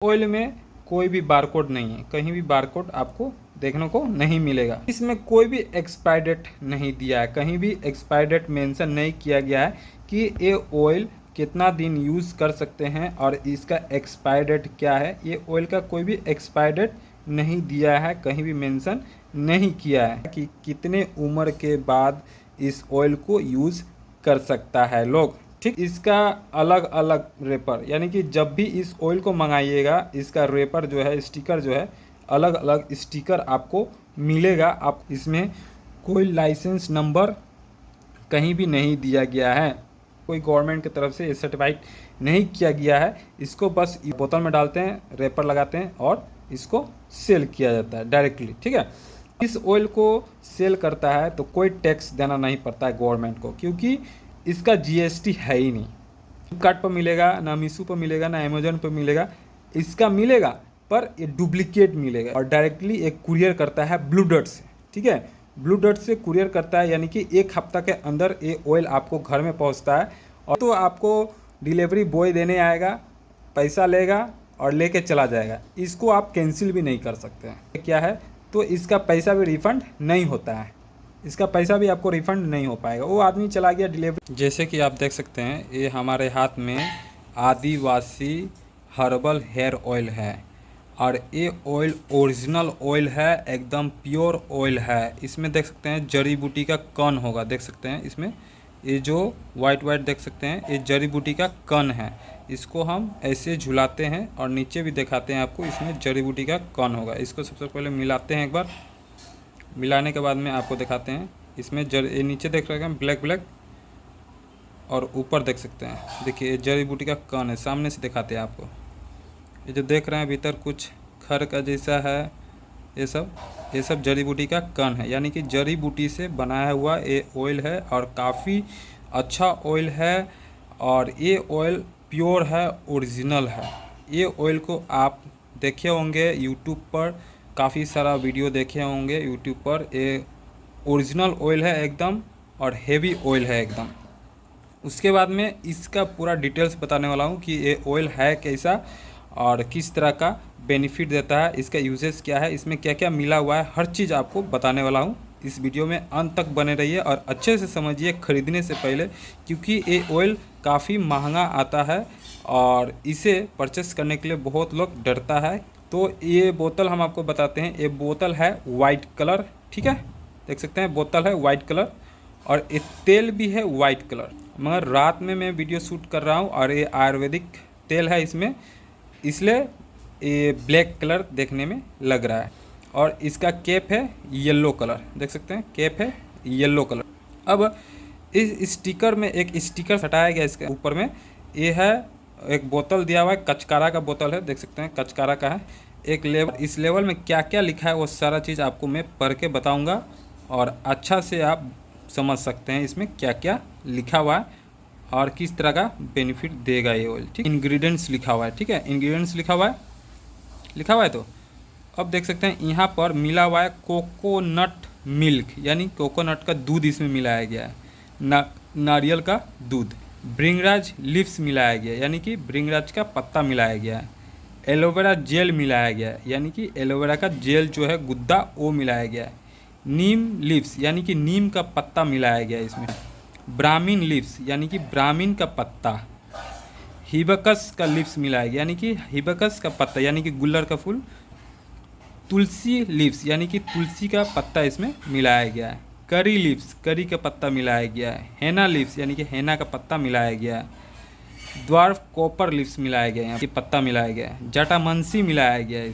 Oil में कोई भी बारकोड नहीं है, कहीं भी बारकोड आपको देखने को नहीं मिलेगा। इसमें कोई भी एक्सपायर डेट नहीं दिया है, कहीं भी एक्सपायर डेट मेंशन नहीं किया गया है कि ये ऑयल कितना दिन यूज़ कर सकते हैं और इसका एक्सपायर डेट क्या है। ये ऑयल का कोई भी एक्सपायर डेट नहीं दिया है, कहीं भी मेंशन नहीं किया है कि कितने उम्र के बाद इस ऑयल को यूज़ कर सकता है लोग। ठीक, इसका अलग अलग रेपर, यानी कि जब भी इस ऑयल को मंगाइएगा इसका रेपर जो है, स्टिकर जो है, अलग अलग स्टिकर आपको मिलेगा। आप इसमें कोई लाइसेंस नंबर कहीं भी नहीं दिया गया है, कोई गवर्नमेंट की तरफ से सर्टिफाइड नहीं किया गया है। इसको बस बोतल में डालते हैं, रेपर लगाते हैं और इसको सेल किया जाता है डायरेक्टली। ठीक है, इस ऑयल को सेल करता है तो कोई टैक्स देना नहीं पड़ता है गवर्नमेंट को, क्योंकि इसका जीएसटी है ही नहीं। फ्लिपकार्ट पर मिलेगा ना, मीशो पर मिलेगा ना, अमेजोन पर मिलेगा। इसका मिलेगा पर ये डुप्लीकेट मिलेगा और डायरेक्टली एक कुरियर करता है ब्लू डर्ट से। ठीक है, ब्लू डर्ट से कुरियर करता है, यानी कि 1 हफ्ता के अंदर ये ऑयल आपको घर में पहुंचता है। और तो आपको डिलीवरी बॉय देने आएगा, पैसा लेगा और लेके चला जाएगा। इसको आप कैंसिल भी नहीं कर सकते हैं। क्या है, तो इसका पैसा भी रिफ़ंड नहीं होता है, इसका पैसा भी आपको रिफ़ंड नहीं हो पाएगा। वो आदमी चला गया डिलीवरी। जैसे कि आप देख सकते हैं, ये हमारे हाथ में आदिवासी हर्बल हेयर ऑयल है और ये ऑयल ओरिजिनल ऑयल है, एकदम प्योर ऑयल है। इसमें देख सकते हैं जड़ी बूटी का कण होगा, देख सकते हैं इसमें ये जो वाइट वाइट देख सकते हैं, ये जड़ी बूटी का कण है। इसको हम ऐसे झुलाते हैं और नीचे भी दिखाते हैं आपको, इसमें जड़ी बूटी का कण होगा। इसको सबसे पहले मिलाते हैं एक बार, मिलाने के बाद में आपको दिखाते हैं इसमें ये नीचे देख रहे हैं ब्लैक ब्लैक और ऊपर देख सकते हैं, देखिए ये जड़ी बूटी का कण है। सामने से दिखाते हैं आपको, ये जो देख रहे हैं भीतर कुछ खर का जैसा है, ये सब जड़ी बूटी का कण है, यानी कि जड़ी बूटी से बनाया हुआ ये ऑयल है और काफ़ी अच्छा ऑयल है। और ये ऑयल प्योर है, ओरिजिनल है। ये ऑयल को आप देखे होंगे यूट्यूब पर, काफ़ी सारा वीडियो देखे होंगे यूट्यूब पर। ये ओरिजिनल ऑयल है एकदम और हेवी ऑयल है एकदम। उसके बाद में इसका पूरा डिटेल्स बताने वाला हूँ कि ये ऑयल है कैसा और किस तरह का बेनिफिट देता है, इसका यूजेस क्या है, इसमें क्या क्या मिला हुआ है, हर चीज़ आपको बताने वाला हूँ। इस वीडियो में अंत तक बने रहिए और अच्छे से समझिए खरीदने से पहले, क्योंकि ये ऑयल काफ़ी महंगा आता है और इसे परचेस करने के लिए बहुत लोग डरता है। तो ये बोतल हम आपको बताते हैं, ये बोतल है वाइट कलर। ठीक है, देख सकते हैं बोतल है वाइट कलर और ये तेल भी है वाइट कलर। मगर रात में मैं वीडियो शूट कर रहा हूँ और ये आयुर्वेदिक तेल है इसमें, इसलिए ये ब्लैक कलर देखने में लग रहा है। और इसका कैप है येलो कलर, देख सकते हैं कैप है येलो कलर। अब इस स्टिकर में एक स्टिकर हटाया गया इसके ऊपर में, ये है एक बोतल दिया हुआ है, कचकारा का बोतल है, देख सकते हैं कचकारा का है। एक लेवल, इस लेवल में क्या क्या लिखा है वो सारा चीज़ आपको मैं पढ़ के बताऊँगा और अच्छा से आप समझ सकते हैं इसमें क्या क्या लिखा हुआ है और किस तरह का बेनिफिट देगा ये ऑयल। ठीक, इंग्रेडिएंट्स लिखा हुआ है। ठीक है, इंग्रेडिएंट्स लिखा हुआ है। तो अब देख सकते हैं यहाँ पर मिला हुआ है कोकोनट मिल्क, यानी कोकोनट का दूध इसमें मिलाया गया है, नारियल का दूध। भृंगराज लीव्स मिलाया गया है, यानी कि भृंगराज का पत्ता मिलाया गया है। एलोवेरा जेल मिलाया गया है, यानी कि एलोवेरा का जेल जो है गुद्दा वो मिलाया गया है। नीम लीव्स, यानी कि नीम का पत्ता मिलाया गया है इसमें। ब्राह्मीन लीव्स, यानी कि ब्राह्मीन का पत्ता। हिबिस्कस का लीव्स मिलाया गया, यानी कि हिबिस्कस का पत्ता, यानी कि गुल्लर का फूल। तुलसी लीव्स, यानी कि तुलसी का पत्ता इसमें मिलाया गया है। करी लीव्स, करी का पत्ता मिलाया गया है। हेना लीव्स, यानी कि हेना का पत्ता मिलाया गया है। द्वार्फ कॉपर लीव्स मिलाया गया है, यहाँ पत्ता मिलाया गया है। जटामंसी मिलाया गया है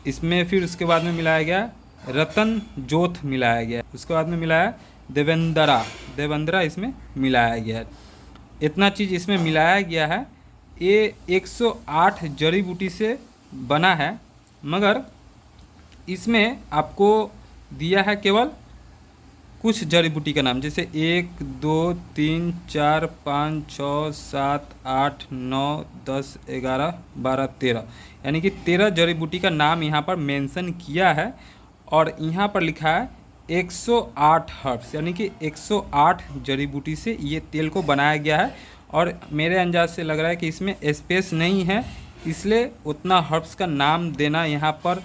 इसमें फिर उसके बाद में मिलाया गया रतन जोत मिलाया गया, उसके बाद में मिलाया देवेंद्रा इसमें मिलाया गया है। इतना चीज़ इसमें मिलाया गया है। ये 108 जड़ी बूटी से बना है, मगर इसमें आपको दिया है केवल कुछ जड़ी बूटी का नाम, जैसे 1 2 3 4 5 6 7 8 9 10 11 12 13, यानी कि 13 जड़ी बूटी का नाम यहाँ पर मेंशन किया है। और यहाँ पर लिखा है 108 हर्ब्स, यानी कि 108 जड़ी बूटी से ये तेल को बनाया गया है। और मेरे अंदाज से लग रहा है कि इसमें स्पेस नहीं है, इसलिए उतना हर्ब्स का नाम देना यहाँ पर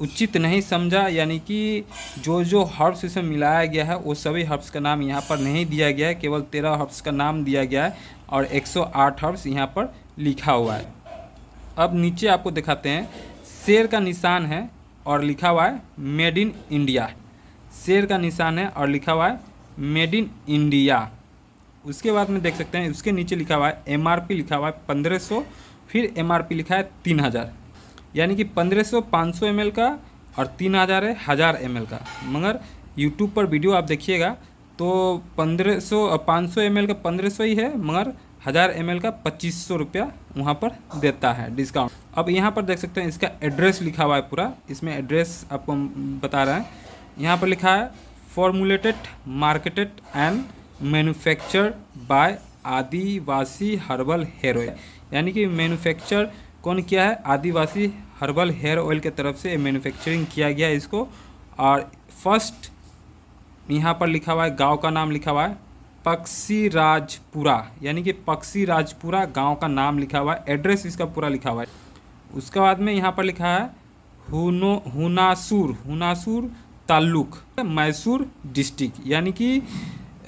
उचित नहीं समझा, यानी कि जो जो हर्ब्स इसमें मिलाया गया है वो सभी हर्ब्स का नाम यहाँ पर नहीं दिया गया है, केवल 13 हर्ब्स का नाम दिया गया है और 108 हर्ब्स यहाँ पर लिखा हुआ है। अब नीचे आपको दिखाते हैं, शेर का निशान है और लिखा हुआ है मेड इन इंडिया। शेर का निशान है और लिखा हुआ है मेड इन इंडिया। उसके बाद में देख सकते हैं उसके नीचे लिखा हुआ है MRP लिखा हुआ है 1500, फिर MRP लिखा है 3000, यानी कि 1500 500 ml का और 3000 है 1000 ml का। मगर YouTube पर वीडियो आप देखिएगा तो 1500 500 ml का 1500 ही है, मगर 1000 ml का 2500 रुपया वहाँ पर देता है डिस्काउंट। अब यहाँ पर देख सकते हैं इसका एड्रेस लिखा हुआ है पूरा, इसमें एड्रेस आपको बता रहा है। यहाँ पर लिखा है formulated marketed and manufactured by Adivasi herbal hair oil, यानी कि मैन्युफैक्चर कौन किया है, आदिवासी हर्बल हेयर ऑयल के तरफ से मैन्युफैक्चरिंग किया गया है इसको। और फर्स्ट यहाँ पर लिखा हुआ है, गांव का नाम लिखा हुआ है पक्षी राजपुरा, यानी कि पक्षी राजपुरा गांव का नाम लिखा हुआ है, एड्रेस इसका पूरा लिखा हुआ है। उसके बाद में यहाँ पर लिखा है हुनासुर ताल्लुक मैसूर डिस्ट्रिक्ट, यानी कि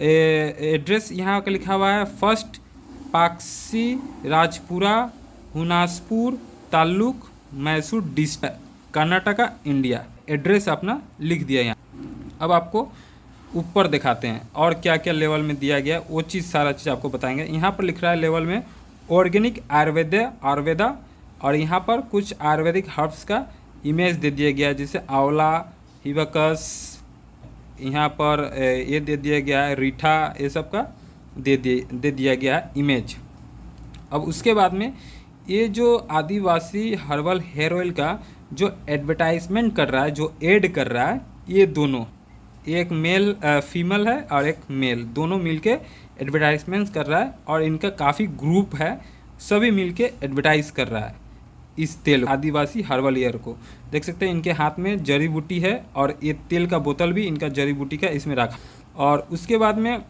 एड्रेस यहाँ का लिखा हुआ है फर्स्ट पक्षी राजपुरा हुनासपुर ताल्लुक Mysore district Karnataka India. Address अपना लिख दिया यहाँ। अब आपको ऊपर दिखाते हैं और क्या क्या लेवल में दिया गया है, वो चीज़ सारा चीज़ आपको बताएंगे। यहाँ पर लिख रहा है लेवल में ऑर्गेनिक आयुर्वेदा, और यहाँ पर कुछ आयुर्वेदिक हर्ब्स का इमेज दे दिया गया है, जैसे आंवला, हिबिस्कस, यहाँ पर ये दे दिया गया है रीठा, ये सब का दे दिया गया है इमेज। अब उसके बाद में ये जो आदिवासी हर्बल हेयर ऑयल का जो एडवर्टाइजमेंट कर रहा है, जो ऐड कर रहा है, ये दोनों, एक मेल फीमेल है और एक मेल, दोनों मिलके एडवर्टाइजमेंट कर रहा है और इनका काफ़ी ग्रुप है, सभी मिलके एडवर्टाइज कर रहा है इस तेल आदिवासी हर्बल हेयर को। देख सकते हैं इनके हाथ में जड़ी बूटी है और ये तेल का बोतल भी इनका जड़ी बूटी का इसमें रखा। और उसके बाद में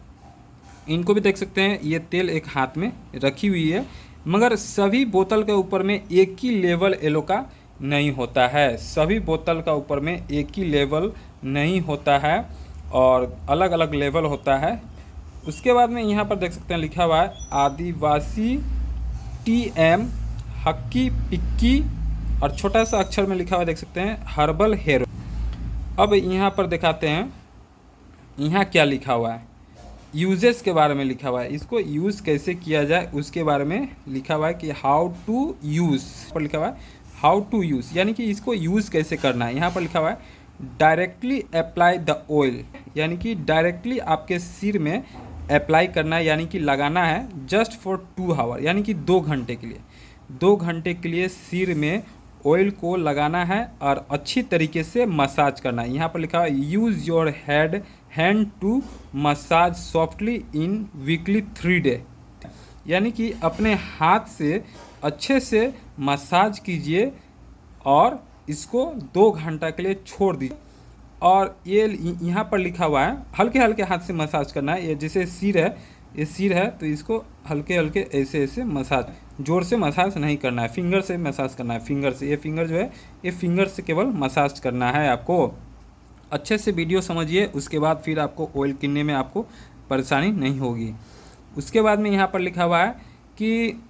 इनको भी देख सकते हैं ये तेल एक हाथ में रखी हुई है, मगर सभी बोतल के ऊपर में एक ही लेवल येलो का नहीं होता है, सभी बोतल का ऊपर में एक ही लेवल नहीं होता है और अलग अलग लेवल होता है। उसके बाद में यहाँ पर देख सकते हैं लिखा हुआ है आदिवासी TM हक्की पिक्की, और छोटा सा अक्षर में लिखा हुआ देख सकते हैं हर्बल हेयर। अब यहाँ पर दिखाते हैं यहाँ क्या लिखा हुआ है, यूजेस के बारे में लिखा हुआ है, इसको यूज़ कैसे किया जाए उसके बारे में लिखा हुआ है कि हाउ टू यूज़ पर लिखा हुआ है हाउ टू यूज़, यानी कि इसको यूज़ कैसे करना है। यहाँ पर लिखा हुआ है डायरेक्टली अप्लाई द ऑयल, यानी कि डायरेक्टली आपके सिर में अप्लाई करना है, यानी कि लगाना है जस्ट फॉर 2 आवर, यानी कि 2 घंटे के लिए, 2 घंटे के लिए सिर में ऑयल को लगाना है और अच्छी तरीके से मसाज करना है। यहाँ पर लिखा है use your hand to massage softly in weekly 3 day, यानी कि अपने हाथ से अच्छे से मसाज कीजिए और इसको 2 घंटा के लिए छोड़ दीजिए। और ये यहाँ पर लिखा हुआ है हल्के हल्के हाथ से मसाज करना है, ये जैसे सिर है, ये सिर है तो इसको हल्के हल्के ऐसे ऐसे मसाज, जोर से मसाज नहीं करना है, फिंगर से मसाज करना है, फिंगर से, ये फिंगर जो है ये फिंगर से केवल मसाज करना है आपको। अच्छे से वीडियो समझिए, उसके बाद फिर आपको ऑयल किनने में आपको परेशानी नहीं होगी। उसके बाद में यहाँ पर लिखा हुआ है कि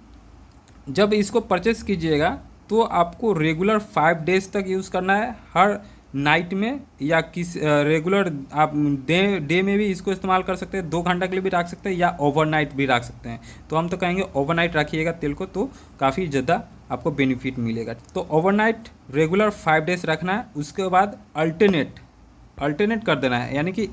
जब इसको परचेस कीजिएगा तो आपको रेगुलर 5 डेज तक यूज़ करना है, हर नाइट में या किस रेगुलर आप डे में भी इसको इस्तेमाल कर सकते हैं, 2 घंटा के लिए भी रख सकते हैं या ओवरनाइट भी रख सकते हैं। तो हम तो कहेंगे ओवरनाइट रखिएगा तेल को, तो काफ़ी ज़्यादा आपको बेनिफिट मिलेगा। तो ओवरनाइट रेगुलर 5 डेज रखना है, उसके बाद अल्टरनेट कर देना है, यानी कि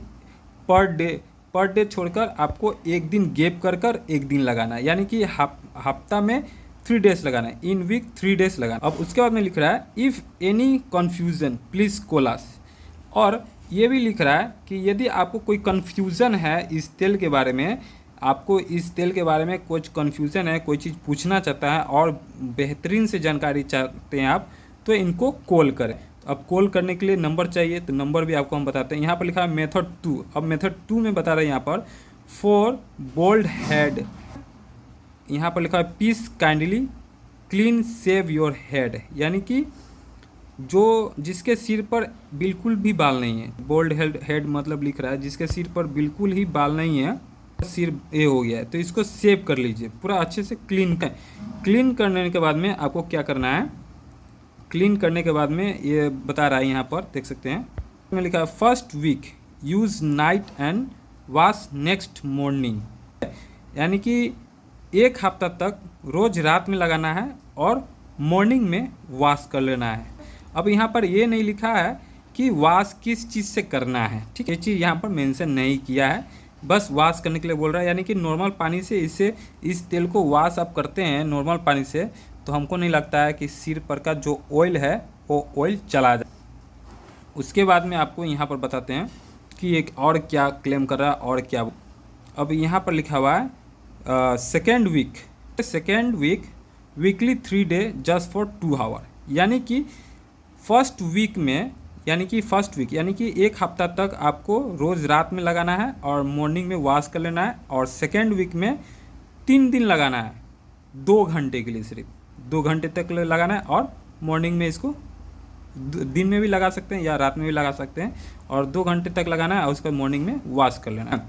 पर डे छोड़कर आपको एक दिन गैप कर एक दिन लगाना है, यानी कि हफ्ता में 3 डेज लगाना है, इन वीक 3 डेज लगाना। अब उसके बाद में लिख रहा है if any confusion please call अस, और ये भी लिख रहा है कि यदि आपको कोई कन्फ्यूज़न है इस तेल के बारे में, आपको इस तेल के बारे में कुछ कन्फ्यूज़न है, कोई चीज़ पूछना चाहता है और बेहतरीन से जानकारी चाहते हैं आप, तो इनको कॉल करें। अब कॉल करने के लिए नंबर चाहिए, तो नंबर भी आपको हम बताते हैं। यहाँ पर लिखा है मेथड 2, अब मेथड 2 में बता रहे हैं यहाँ पर फॉर बोल्ड हेड, यहाँ पर लिखा है please kindly clean save your head, यानी कि जो जिसके सिर पर बिल्कुल भी बाल नहीं है, बोल्ड हेड मतलब लिख रहा है जिसके सिर पर बिल्कुल ही बाल नहीं है, सिर ये हो गया है, तो इसको सेव कर लीजिए पूरा अच्छे से क्लीन करने के बाद में आपको क्या करना है। क्लीन करने के बाद में ये बता रहा है, यहाँ पर देख सकते हैं में लिखा है first week use night and wash next morning, यानी कि एक हफ्ता तक रोज रात में लगाना है और मॉर्निंग में वॉश कर लेना है। अब यहाँ पर ये नहीं लिखा है कि वॉश किस चीज़ से करना है, ठीक है, ये चीज़ यहाँ पर मेंशन नहीं किया है, बस वॉश करने के लिए बोल रहा है, यानी कि नॉर्मल पानी से इस तेल को वॉश आप करते हैं नॉर्मल पानी से, तो हमको नहीं लगता है कि सिर पर का जो ऑयल है वो ऑयल चला जाए। उसके बाद में आपको यहाँ पर बताते हैं कि एक और क्या क्लेम कर रहा है और क्या। अब यहाँ पर लिखा हुआ है second week weekly 3 day just for 2 hour, यानी कि फर्स्ट वीक यानी कि एक हफ्ता तक आपको रोज़ रात में लगाना है और मॉर्निंग में वॉश कर लेना है, और सेकेंड वीक में 3 दिन लगाना है 2 घंटे के लिए, सिर्फ 2 घंटे तक लगाना है, और मॉर्निंग में इसको दिन में भी लगा सकते हैं या रात में भी लगा सकते हैं, और 2 घंटे तक लगाना है और उसके मॉर्निंग में वॉश कर लेना है।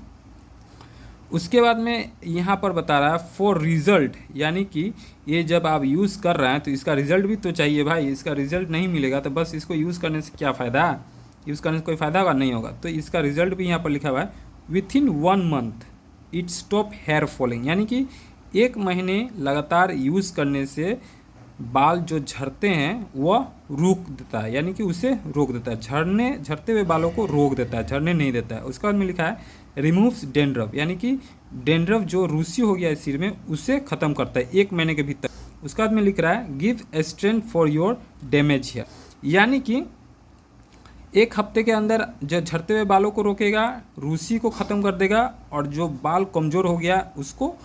उसके बाद में यहाँ पर बता रहा है फॉर रिज़ल्ट, यानी कि ये जब आप यूज़ कर रहे हैं तो इसका रिज़ल्ट भी तो चाहिए भाई, इसका रिज़ल्ट नहीं मिलेगा तो बस इसको यूज़ करने से क्या फ़ायदा, यूज़ करने से कोई फ़ायदा होगा नहीं होगा। तो इसका रिज़ल्ट भी यहाँ पर लिखा हुआ है within 1 month it stop hair falling, यानी कि 1 महीने लगातार यूज़ करने से बाल जो झड़ते हैं वह रोक देता है, यानी कि उसे रोक देता है, झड़ते हुए बालों को रोक देता है, झड़ने नहीं देता है। उसके बाद में लिखा है रिमूव्स डेंड्रफ, यानी कि डेंड्रफ जो रूसी हो गया है सिर में उसे ख़त्म करता है 1 महीने के भीतर। उसके बाद में लिख रहा है give strength for your damage hair, यानी कि 1 हफ्ते के अंदर जो झड़ते हुए बालों को रोकेगा, रूसी को ख़त्म कर देगा, और जो बाल कमज़ोर हो गया उसको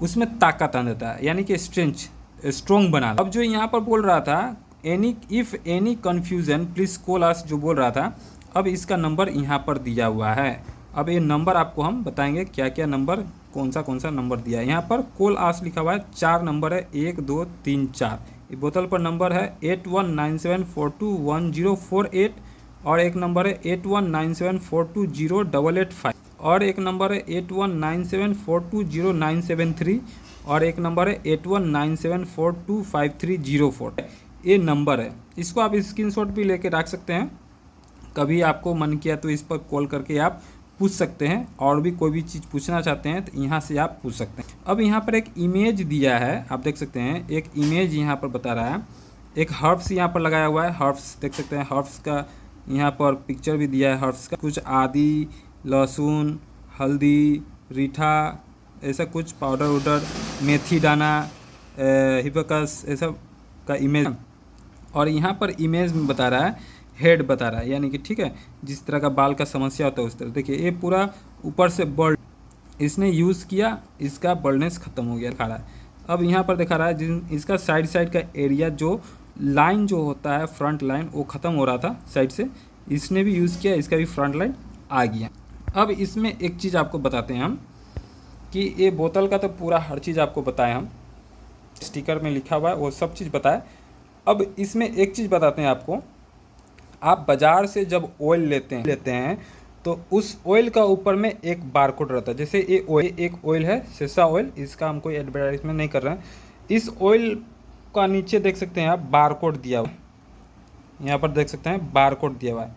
उसमें ताकत आ देता है, यानी कि स्ट्रॉन्ग बना। अब जो यहाँ पर बोल रहा था if any confusion please call अस, जो बोल रहा था, अब इसका नंबर यहाँ पर दिया हुआ है। अब ये नंबर आपको हम बताएंगे क्या क्या नंबर, कौन सा नंबर दिया है। यहाँ पर कॉल अस लिखा हुआ है, 4 नंबर है 1 2 3 4। ये बोतल पर नंबर है 8197421048, और एक नंबर है 8197420885, और एक नंबर है 8197420973, और एक नंबर है 8197425304। ये नंबर है, इसको आप स्क्रीनशॉट भी लेके रख सकते हैं, कभी आपको मन किया तो इस पर कॉल करके आप पूछ सकते हैं, और भी कोई भी चीज़ पूछना चाहते हैं तो यहाँ से आप पूछ सकते हैं। अब यहाँ पर एक इमेज दिया है, आप देख सकते हैं, एक इमेज यहाँ पर बता रहा है, एक हर्ब्स यहाँ पर लगाया हुआ है, हर्ब्स देख सकते हैं, हर्ब्स का यहाँ पर पिक्चर भी दिया है हर्ब्स का, कुछ आदि, लहसुन, हल्दी, रीठा, ऐसा कुछ पाउडर मेथी दाना, हिबिस्कस, ये सब का इमेज, और यहाँ पर इमेज में बता रहा है हेड बता रहा है, यानी कि ठीक है, जिस तरह का बाल का समस्या होता है उस तरह। देखिए ये पूरा ऊपर से बल्ड इसने यूज़ किया, इसका बल्डनेस ख़त्म हो गया, दिखा रहा है। अब यहाँ पर दिखा रहा है इसका साइड का एरिया, जो लाइन जो होता है फ्रंट लाइन, वो ख़त्म हो रहा था साइड से, इसने भी यूज़ किया, इसका भी फ्रंट लाइन आ गया। अब इसमें एक चीज़ आपको बताते हैं हम कि ये बोतल का तो पूरा हर चीज़ आपको बताएं हम, स्टिकर में लिखा हुआ है वो सब चीज़ बताए। अब इसमें एक चीज़ बताते हैं आपको, आप बाज़ार से जब ऑयल लेते हैं तो उस ऑयल का ऊपर में एक बारकोड रहता है। जैसे ये एक ऑयल है सेसा ऑयल, इसका हम कोई एडवर्टाइजमेंट नहीं कर रहे हैं। इस ऑयल का नीचे देख सकते हैं आप बारकोड दिया हुआ है, यहाँ पर देख सकते हैं बारकोड दिया हुआ है,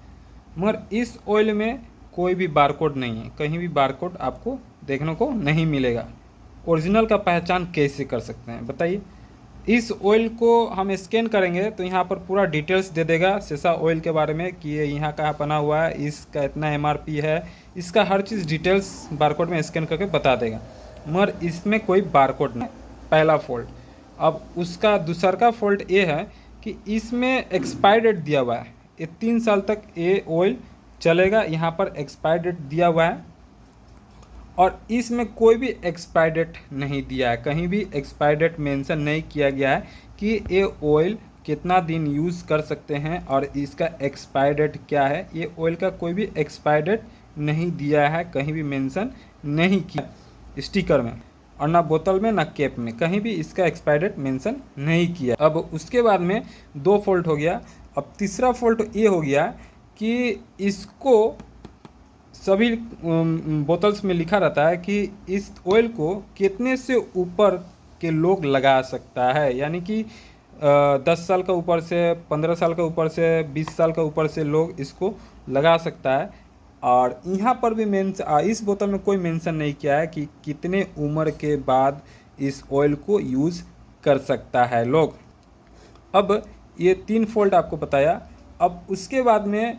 मगर इस ऑयल में कोई भी बारकोड नहीं है, कहीं भी बारकोड आपको देखने को नहीं मिलेगा। ओरिजिनल का पहचान कैसे कर सकते हैं बताइए। इस ऑयल को हम स्कैन करेंगे तो यहाँ पर पूरा डिटेल्स दे देगा सेसा ऑयल के बारे में, कि ये यहाँ कहाँ बना हुआ है, इसका इतना MRP है, इसका हर चीज़ डिटेल्स बारकोड में स्कैन करके बता देगा, मगर इसमें कोई बारकोड नहीं, पहला फॉल्ट। अब उसका दूसरा का फॉल्ट ये है कि इसमें एक्सपायर डेट दिया हुआ है, ये 3 साल तक ये ऑयल चलेगा, यहाँ पर एक्सपायर डेट दिया हुआ है, और इसमें कोई भी एक्सपायर डेट नहीं दिया है, कहीं भी एक्सपायर डेट मेंशन नहीं किया गया है कि ये ऑयल कितना दिन यूज़ कर सकते हैं और इसका एक्सपायर डेट क्या है। ये ऑयल का कोई भी एक्सपायर डेट नहीं दिया है, कहीं भी मेंशन नहीं किया स्टिकर में। और ना बोतल में ना कैप में, कहीं भी इसका एक्सपायरी डेट मेंशन नहीं किया। अब उसके बाद में 2 फॉल्ट हो गया। अब तीसरा फॉल्ट ये हो गया कि इसको सभी बोतल्स में लिखा रहता है कि इस ऑयल को कितने से ऊपर के लोग लगा सकता है, यानी कि 10 साल का ऊपर से, 15 साल का ऊपर से, 20 साल का ऊपर से लोग इसको लगा सकता है। और यहाँ पर भी इस बोतल में कोई मेंशन नहीं किया है कि कितने उम्र के बाद इस ऑयल को यूज़ कर सकता है लोग। अब ये 3 फॉल्ट आपको बताया। अब उसके बाद में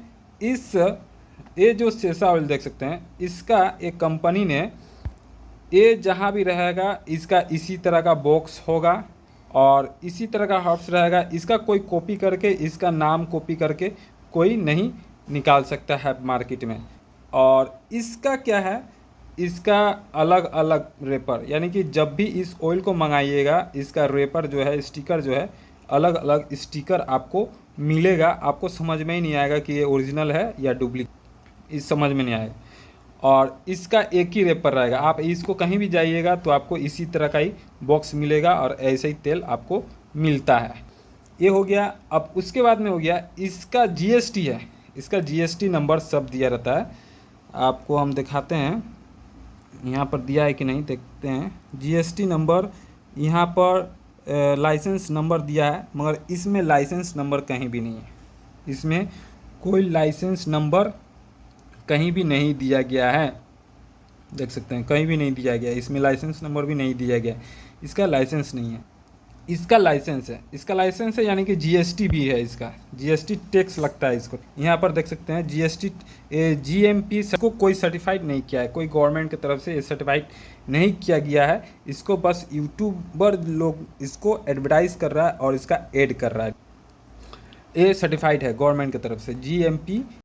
ये जो सेसा ऑयल देख सकते हैं, इसका एक कंपनी ने, ये जहाँ भी रहेगा इसका इसी तरह का बॉक्स होगा और इसी तरह का हर्ब्स रहेगा। इसका कोई कॉपी करके, इसका नाम कॉपी करके कोई नहीं निकाल सकता है मार्केट में। और इसका क्या है, इसका अलग अलग रेपर, यानी कि जब भी इस ऑयल को मंगाइएगा इसका रेपर जो है, स्टिकर जो है, अलग अलग स्टिकर आपको मिलेगा। आपको समझ में ही नहीं आएगा कि ये ओरिजिनल है या डुप्लीकेट, इस समझ में नहीं आएगा। और इसका एक ही रेपर रहेगा। आप इसको कहीं भी जाइएगा तो आपको इसी तरह का ही बॉक्स मिलेगा और ऐसे ही तेल आपको मिलता है। ये हो गया। अब उसके बाद में हो गया इसका जीएसटी है। इसका जीएसटी नंबर सब दिया रहता है। आपको हम दिखाते हैं, यहाँ पर दिया है कि नहीं, देखते हैं। जीएसटी नंबर यहाँ पर लाइसेंस नंबर दिया है, मगर इसमें लाइसेंस नंबर कहीं भी नहीं है। इसमें कोई लाइसेंस नंबर कहीं भी नहीं दिया गया है, देख सकते हैं, कहीं भी नहीं दिया गया। इसमें लाइसेंस नंबर भी नहीं दिया गया। इसका लाइसेंस नहीं है, इसका लाइसेंस है। इसका लाइसेंस है यानी कि जीएसटी भी है, इसका जीएसटी टैक्स लगता है इसको। यहाँ पर देख सकते हैं जीएसटी जीएमपी को कोई सर्टिफाइड नहीं किया है, कोई गवर्नमेंट की तरफ से ये सर्टिफाइड नहीं किया गया है। इसको बस यूट्यूबर लोग इसको एडवर्टाइज कर रहा है और इसका ऐड कर रहा है। ये सर्टिफाइड है गवर्नमेंट की तरफ से, जीएमपी